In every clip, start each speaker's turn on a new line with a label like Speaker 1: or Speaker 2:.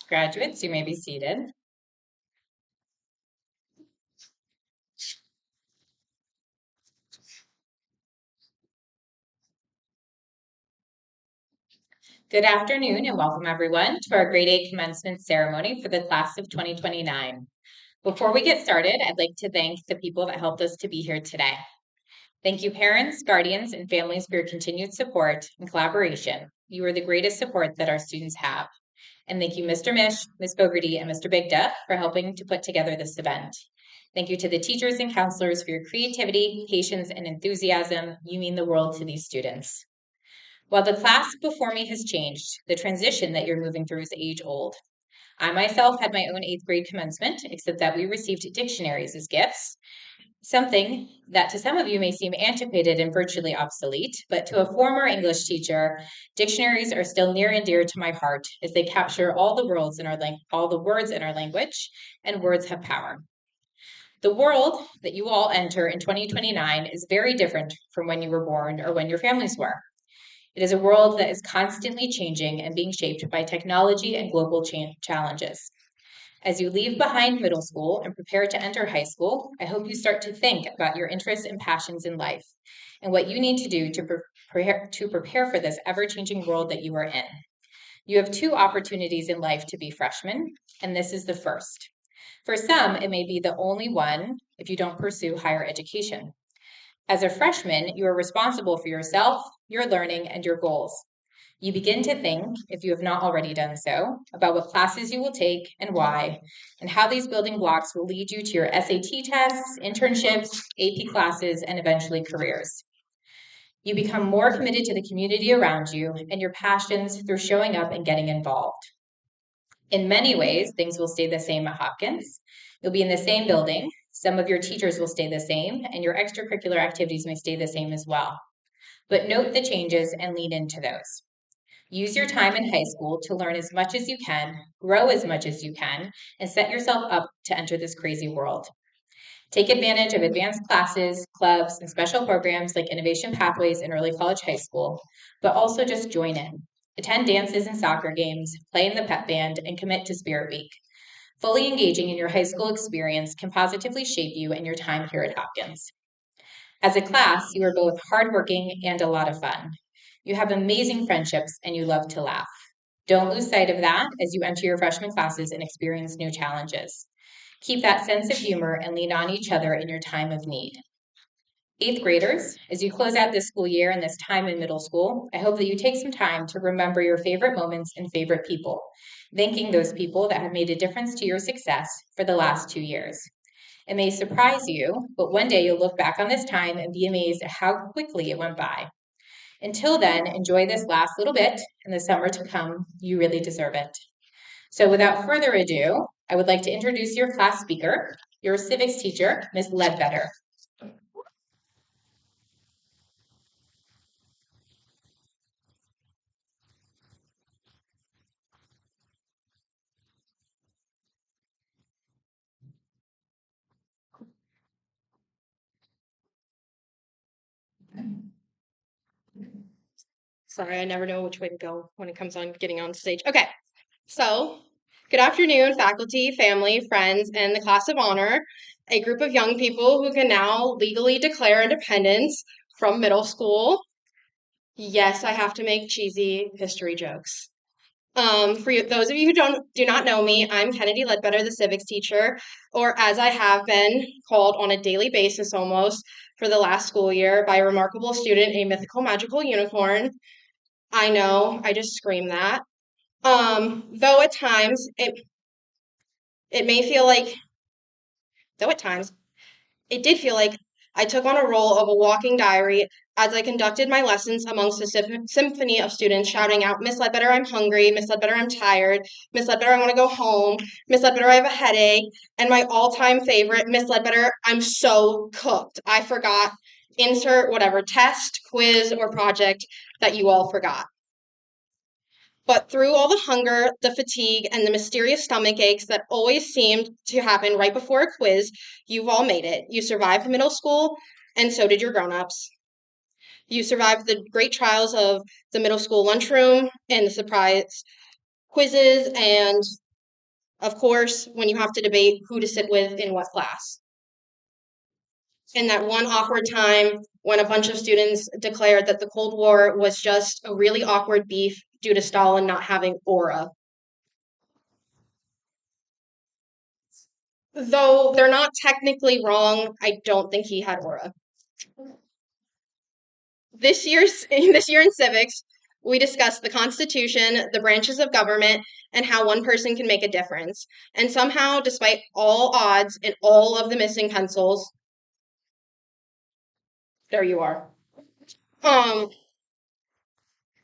Speaker 1: Graduates, you may be seated. Good afternoon and welcome everyone to our grade 8 commencement ceremony for the class of 2029. Before we get started, I'd like to thank the people that helped us to be here today. Thank you, parents, guardians, and families for your continued support and collaboration. You are the greatest support that our students have. And thank you, Mr. Mish, Ms. Bogarty, and Mr. Bigda for helping to put together this event. Thank you to the teachers and counselors for your creativity, patience, and enthusiasm. You mean the world to these students. While the class before me has changed, the transition that you're moving through is age old. I myself had my own 8th grade commencement, except that we received dictionaries as gifts, something that to some of you may seem antiquated and virtually obsolete, but to a former English teacher, dictionaries are still near and dear to my heart as they capture all the words in our language, and words have power. The world that you all enter in 2029 is very different from when you were born or when your families were. It is a world that is constantly changing and being shaped by technology and global challenges. As you leave behind middle school and prepare to enter high school, I hope you start to think about your interests and passions in life and what you need to do to prepare for this ever-changing world that you are in. You have 2 opportunities in life to be freshmen, and this is the first. For some, it may be the only one if you don't pursue higher education. As a freshman, you are responsible for yourself, your learning, and your goals. You begin to think, if you have not already done so, about what classes you will take and why, and how these building blocks will lead you to your SAT tests, internships, AP classes, and eventually careers. You become more committed to the community around you and your passions through showing up and getting involved. In many ways, things will stay the same at Hopkins. You'll be in the same building. Some of your teachers will stay the same, and your extracurricular activities may stay the same as well. But note the changes and lean into those. Use your time in high school to learn as much as you can, grow as much as you can, and set yourself up to enter this crazy world. Take advantage of advanced classes, clubs, and special programs like Innovation Pathways in Early College High School, but also just join in. Attend dances and soccer games, play in the pep band, and commit to Spirit Week. Fully engaging in your high school experience can positively shape you and your time here at Hopkins. As a class, you are both hardworking and a lot of fun. You have amazing friendships and you love to laugh. Don't lose sight of that as you enter your freshman classes and experience new challenges. Keep that sense of humor and lean on each other in your time of need. 8th graders, as you close out this school year and this time in middle school, I hope that you take some time to remember your favorite moments and favorite people, thanking those people that have made a difference to your success for the last 2 years. It may surprise you, but one day you'll look back on this time and be amazed at how quickly it went by. Until then, enjoy this last little bit and the summer to come. You really deserve it. So without further ado, I would like to introduce your class speaker, your civics teacher, Ms. Ledbetter.
Speaker 2: Sorry, I never know which way to go when it comes on getting on stage. Okay, so Good afternoon, faculty, family, friends, and the class of honor, a group of young people who can now legally declare independence from middle school. Yes, I have to make cheesy history jokes. Those of you who do not know me, I'm Kennedy Ledbetter, the civics teacher, or as I have been called on a daily basis almost for the last school year by a remarkable student, a mythical magical unicorn. I know, I just scream that. Though at times it may feel like, though at times it did feel like I took on a role of a walking diary as I conducted my lessons amongst a symphony of students shouting out, Miss Ledbetter, I'm hungry. Miss Ledbetter, I'm tired. Miss Ledbetter, I want to go home. Miss Ledbetter, I have a headache. And my all-time favorite, Miss Ledbetter, I'm so cooked. I forgot. Insert whatever test, quiz, or project that you all forgot. But through all the hunger, the fatigue, and the mysterious stomach aches that always seemed to happen right before a quiz, you've all made it. You survived middle school, and so did your grown-ups. You survived the great trials of the middle school lunchroom and the surprise quizzes, and of course, when you have to debate who to sit with in what class. And that one awkward time when a bunch of students declared that the Cold War was just a really awkward beef due to Stalin not having aura. Though they're not technically wrong, I don't think he had aura. This year in civics, we discussed the Constitution, the branches of government, and how one person can make a difference. And somehow, despite all odds and all of the missing pencils, there you are. Um,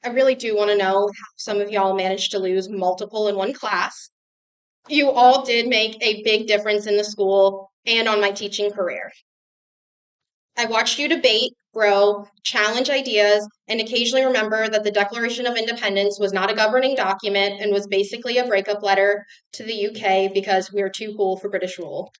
Speaker 2: I really do want to know how some of y'all managed to lose multiple in one class. You all did make a big difference in the school and on my teaching career. I watched you debate, grow, challenge ideas, and occasionally remember that the Declaration of Independence was not a governing document and was basically a breakup letter to the UK because we were too cool for British rule.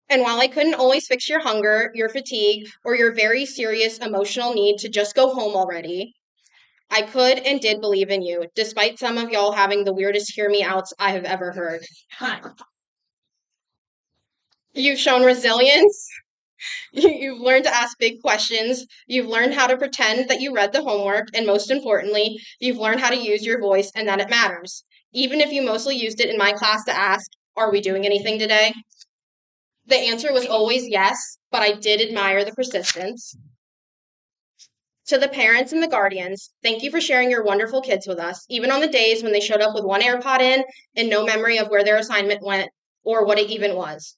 Speaker 2: And while I couldn't always fix your hunger, your fatigue, or your very serious emotional need to just go home already, I could and did believe in you, despite some of y'all having the weirdest hear me outs I have ever heard. You've shown resilience. You've learned to ask big questions. You've learned how to pretend that you read the homework. And most importantly, you've learned how to use your voice and that it matters. Even if you mostly used it in my class to ask, are we doing anything today? The answer was always yes, but I did admire the persistence. To the parents and the guardians, thank you for sharing your wonderful kids with us, even on the days when they showed up with one AirPod in and no memory of where their assignment went or what it even was.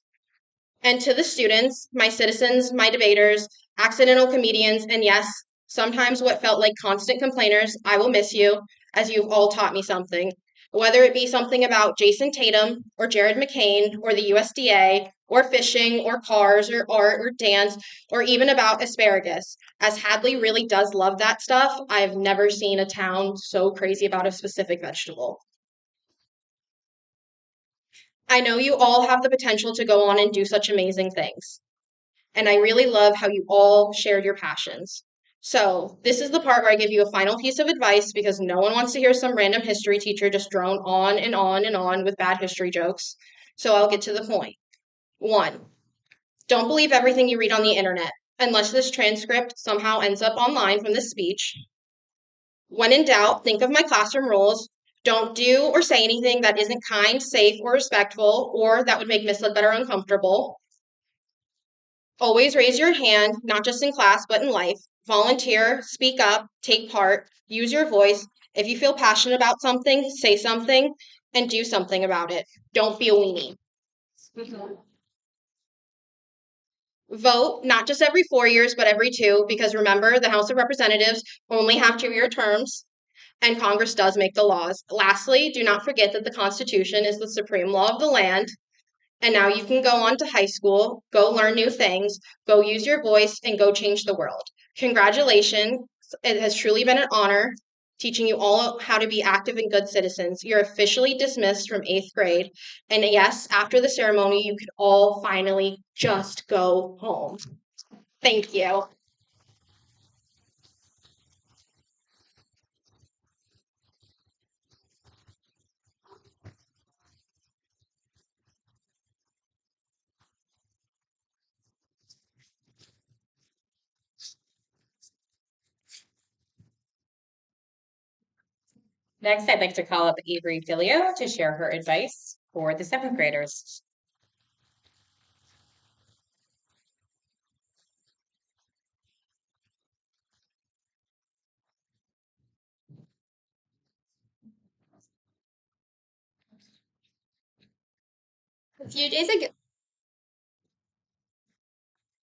Speaker 2: And to the students, my citizens, my debaters, accidental comedians, and yes, sometimes what felt like constant complainers, I will miss you, as you've all taught me something. Whether it be something about Jason Tatum, or Jared McCain, or the USDA, or fishing, or cars, or art, or dance, or even about asparagus. As Hadley really does love that stuff, I have never seen a town so crazy about a specific vegetable. I know you all have the potential to go on and do such amazing things. And I really love how you all shared your passions. So, this is the part where I give you a final piece of advice because no one wants to hear some random history teacher just drone on and on and on with bad history jokes. So, I'll get to the point. One, don't believe everything you read on the internet, unless this transcript somehow ends up online from this speech. When in doubt, think of my classroom rules. Don't do or say anything that isn't kind, safe, or respectful, or that would make Miss Ledbetter uncomfortable. Always raise your hand, not just in class, but in life. Volunteer, speak up, take part, use your voice. If you feel passionate about something, say something and do something about it. Don't be a weenie. Vote, not just every 4 years, but every two, because remember, the House of Representatives only have 2 year terms, and Congress does make the laws. Lastly, do not forget that the Constitution is the supreme law of the land. And now you can go on to high school, go learn new things, go use your voice, and go change the world. Congratulations. It has truly been an honor teaching you all how to be active and good citizens. You're officially dismissed from 8th grade. And yes, after the ceremony, you can all finally just go home. Thank you.
Speaker 1: Next, I'd like to call up Avery Filio to share her advice for the seventh graders.
Speaker 2: A few days ago,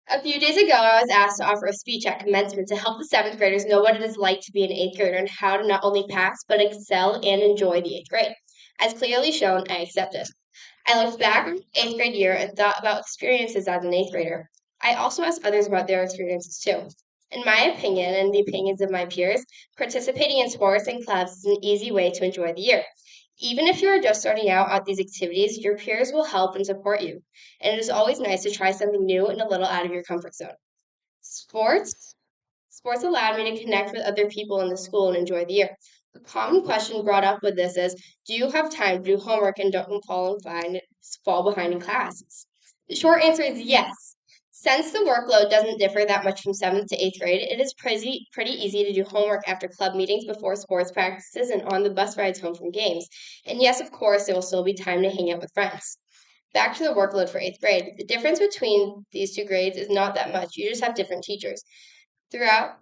Speaker 2: a few days ago, I was asked to offer a speech at commencement to help the seventh graders know what it is like to be an eighth grader and how to not only pass, but excel and enjoy the eighth grade. As clearly shown, I accepted. I looked back on eighth grade year and thought about experiences as an eighth grader. I also asked others about their experiences too. In my opinion and the opinions of my peers, participating in sports and clubs is an easy way to enjoy the year. Even if you are just starting out at these activities, your peers will help and support you. And it is always nice to try something new and a little out of your comfort zone. Sports Sports allowed me to connect with other people in the school and enjoy the year. The common question brought up with this is, do you have time to do homework and don't fall behind in classes? The short answer is yes. Since the workload doesn't differ that much from 7th to 8th grade, it is pretty easy to do homework after club meetings, before sports practices, and on the bus rides home from games. And yes, of course, there will still be time to hang out with friends. Back to the workload for 8th grade. The difference between these two grades is not that much. You just have different teachers. Throughout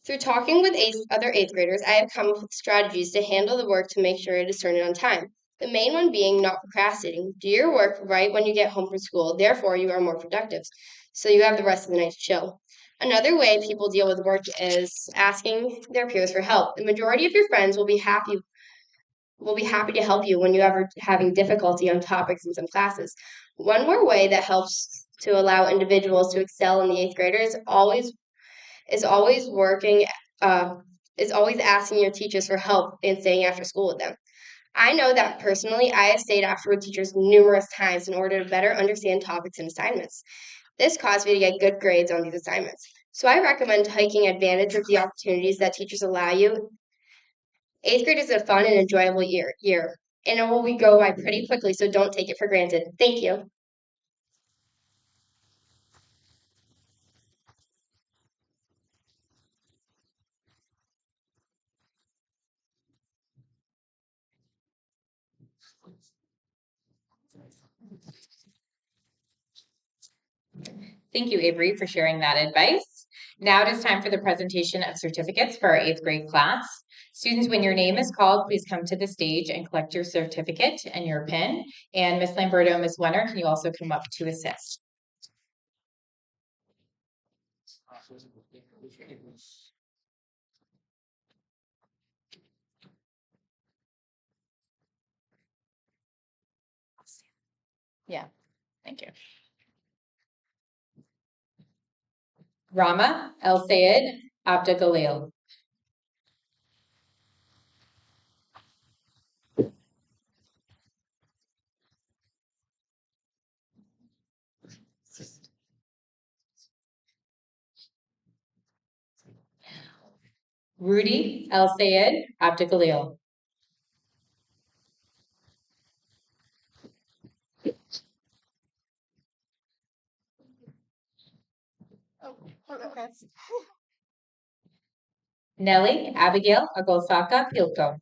Speaker 2: Through talking with other eighth graders, I have come up with strategies to handle the work to make sure it is turned in on time. The main one being not procrastinating. Do your work right when you get home from school, therefore you are more productive. So you have the rest of the night to chill. Another way people deal with work is asking their peers for help. The majority of your friends will be happy to help you when you ever having difficulty on topics in some classes. One more way that helps to allow individuals to excel in the eighth grader is always working, uh, is always asking your teachers for help and staying after school with them. I know that personally, I have stayed after with teachers numerous times in order to better understand topics and assignments. This caused me to get good grades on these assignments. So I recommend taking advantage of the opportunities that teachers allow you. Eighth grade is a fun and enjoyable year, and it will go by pretty quickly, so don't take it for granted. Thank you.
Speaker 1: Thank you, Avery, for sharing that advice. Now it is time for the presentation of certificates for our eighth grade class. Students, when your name is called, please come to the stage and collect your certificate and your pin. And Ms. Lamberto and Ms. Wenner, can you also come up to assist? Yeah, thank you. Rama El Sayed Abdulgalil. Rudy El Sayed Abdulgalil. Nelly Abigail Agolsaka Pilko.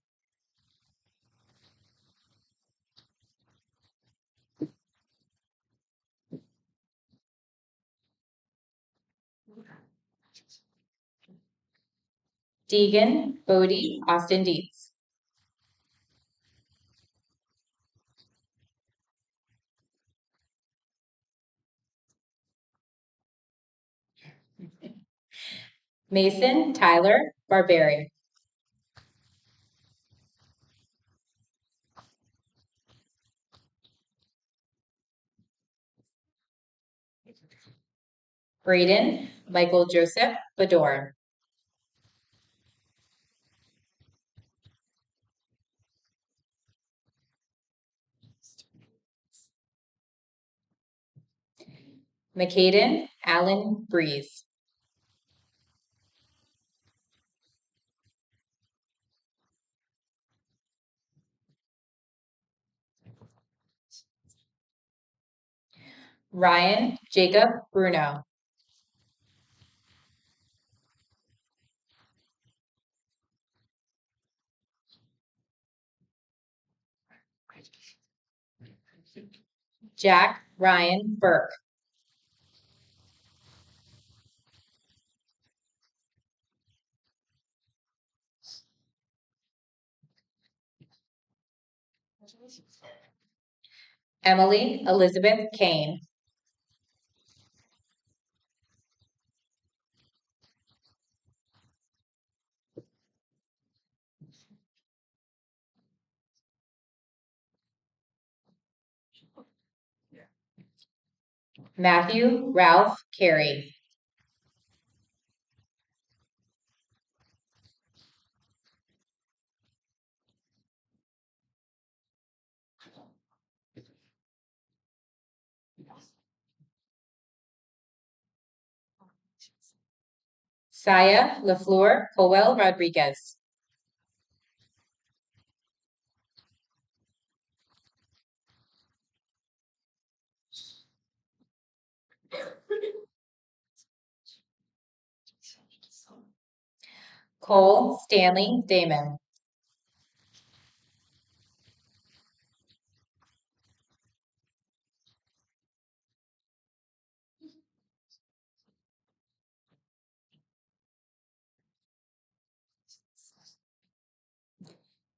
Speaker 1: Deegan Bodie Austin Dietz. Mason Tyler Barberi. Braden Michael Joseph Bador. McCaden Allen Breeze. Ryan Jacob Bruno. Jack Ryan Burke. Emily Elizabeth Kane. Matthew Ralph Carey. Saya LaFleur Powell Rodriguez. Cole Stanley Damon.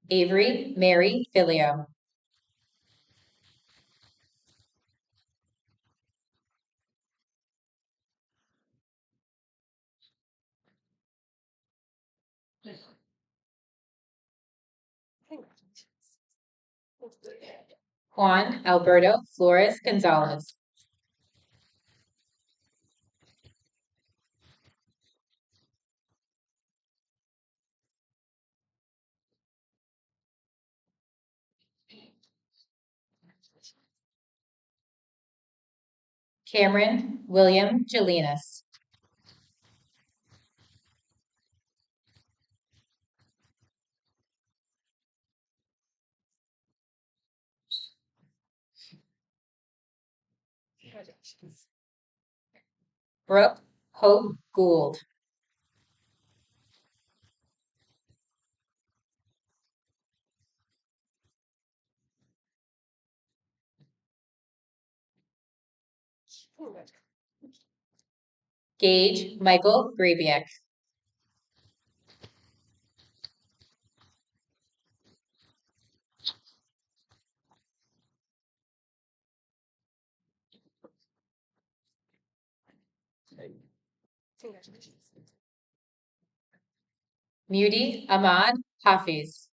Speaker 1: Avery Mary Filio. Juan Alberto Flores Gonzalez. Cameron William Jelinas. Brooke Hope Gould. Gage Michael Grabiak. Muti Ahmad Hafiz.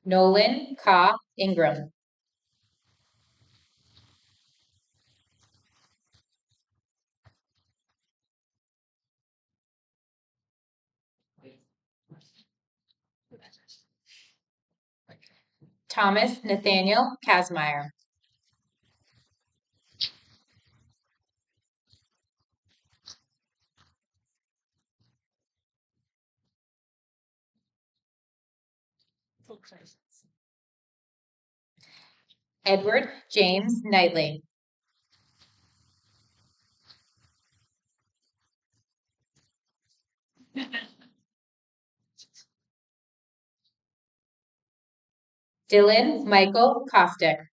Speaker 1: Nolan Ka Ingram. Thomas Nathaniel Kazmaier. Edward James Knightley. Dylan Michael Kostick.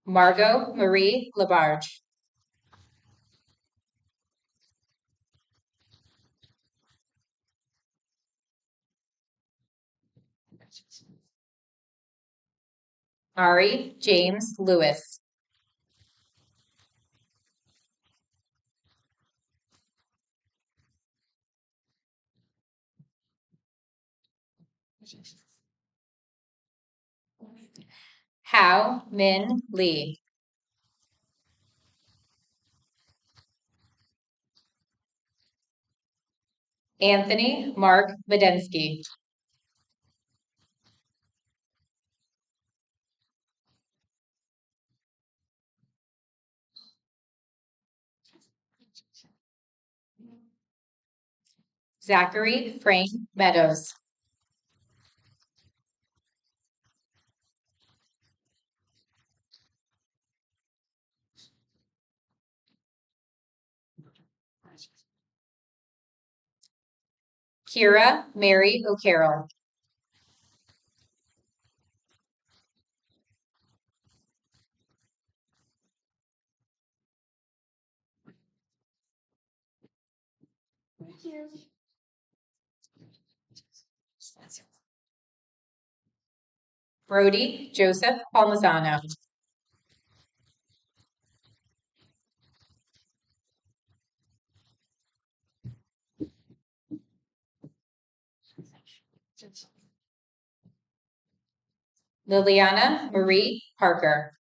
Speaker 1: Margot Marie Labarge. Ari James Lewis. Hao Min Lee. Anthony Mark Medensky. Zachary Frank Meadows. Kira Mary O'Carroll. Brody Joseph Palmisano. Liliana Marie Parker.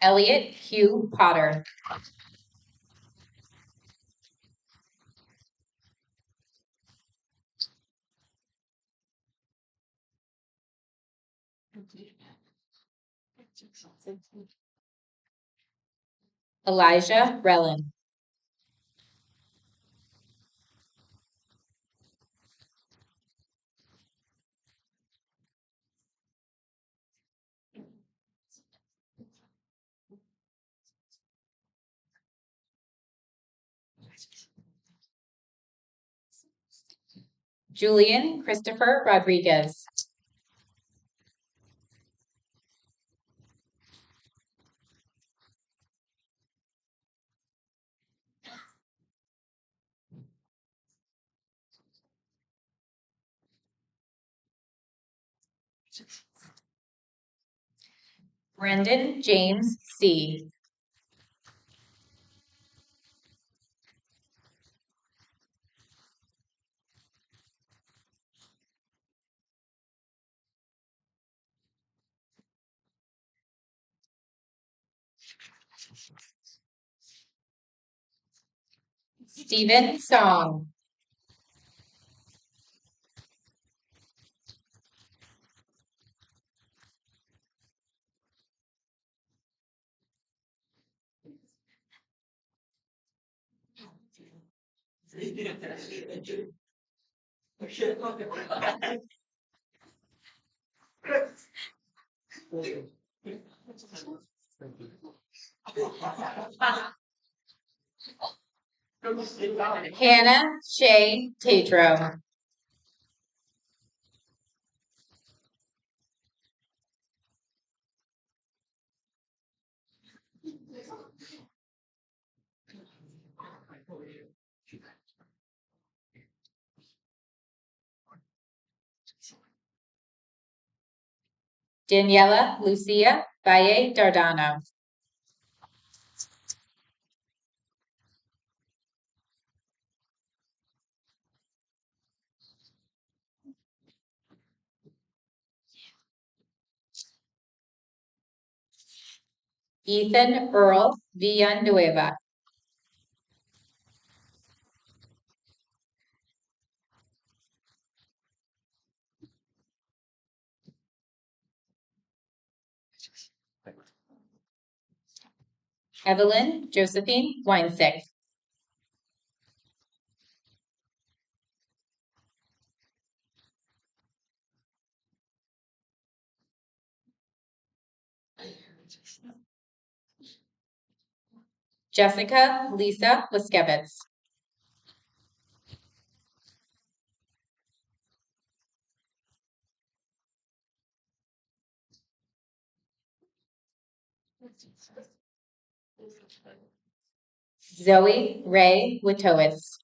Speaker 1: Elliot Hugh Potter. Elijah Relin. Julian Christopher Rodriguez. Brendan James C. Stephen Song. Hannah Shea Tatro. Daniela Lucia Valle Dardano. Ethan Earl Villanueva. Evelyn Josephine Weinsick. Jessica Lisa Wiskevitz. Zoe Ray Witowitz.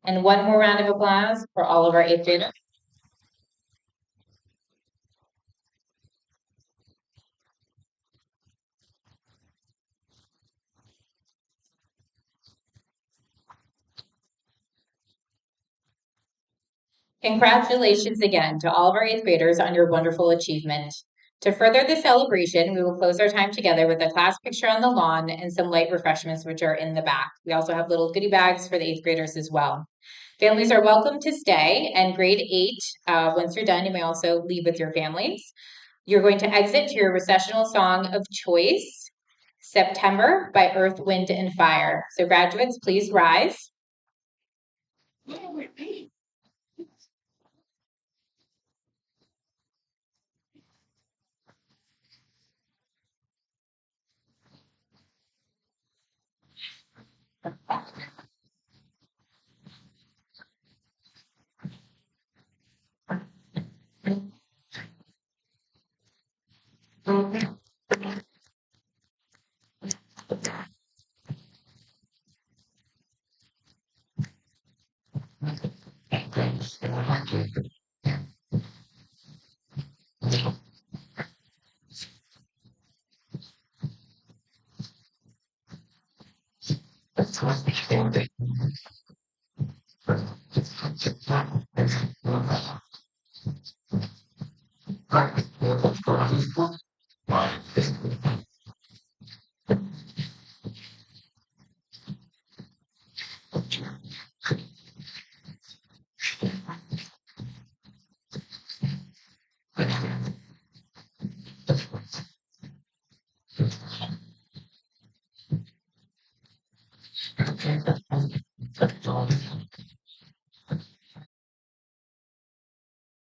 Speaker 1: And one more round of applause for all of our eighth graders. Congratulations again to all of our eighth graders on your wonderful achievement. To further the celebration, we will close our time together with a class picture on the lawn and some light refreshments, which are in the back. We also have little goodie bags for the eighth graders as well. Families are welcome to stay, and grade eight, once you're done, you may also leave with your families. You're going to exit to your recessional song of choice, September by Earth, Wind, and Fire. So graduates, please rise.